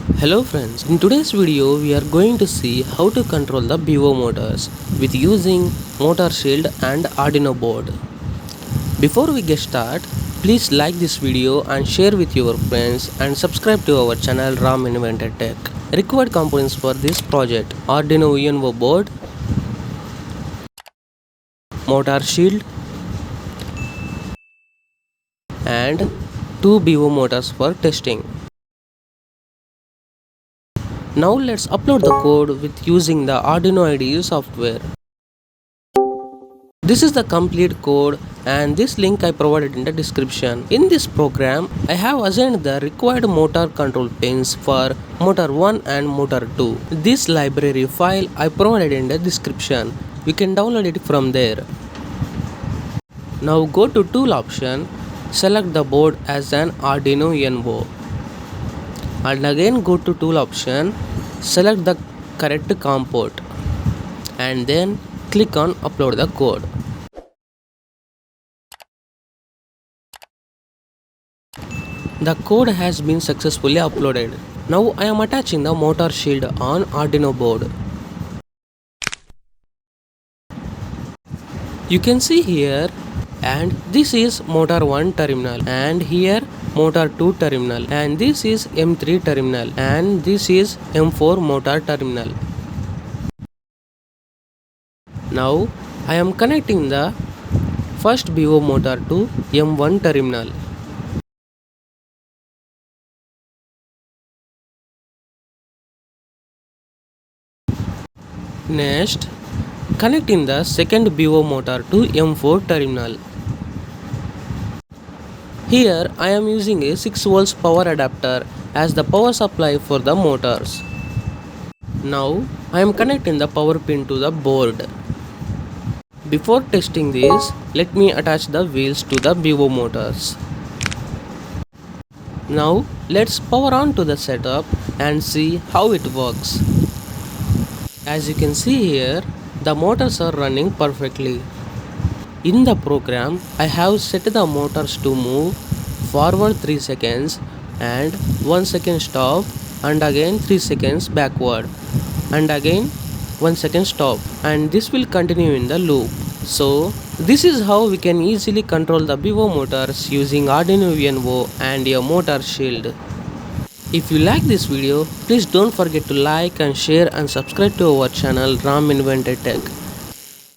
Hello friends, in today's video we are going to see how to control the BO motors with using motor shield and Arduino board. Before we get started, please like this video and share with your friends and subscribe to our channel Ram Invented Tech. Required components for this project: Arduino Uno board, motor shield and two BO motors for testing. Now let's upload the code with using the Arduino IDE software. This is the complete code and this link I provided in the description. In this program, I have assigned the required motor control pins for motor 1 and motor 2. This library file I provided in the description. You can download it from there. Now go to tool option, select the board as an Arduino Uno. And again go to tool option, select the correct COM port and then click on upload the code. The code has been successfully uploaded. Now I am attaching the motor shield on Arduino board. You can see here, and this is motor 1 terminal, and here motor 2 terminal, and this is M3 terminal, and this is M4 motor terminal. Now I am connecting the first BO motor to M1 terminal. Next, connecting the second BO motor to M4 terminal. Here I am using a 6 volts power adapter as the power supply for the motors. Now I am connecting the power pin to the board. Before testing this, let me attach the wheels to the BO motors. Now let's power on to the setup and see how it works. As you can see here, the motors are running perfectly. In the program, I have set the motors to move forward 3 seconds and 1 second stop, and again 3 seconds backward and again 1 second stop, and this will continue in the loop. So this is how we can easily control the BO motors using Arduino Uno and a motor shield. If you like this video, please don't forget to like and share and subscribe to our channel Ram Invented Tech.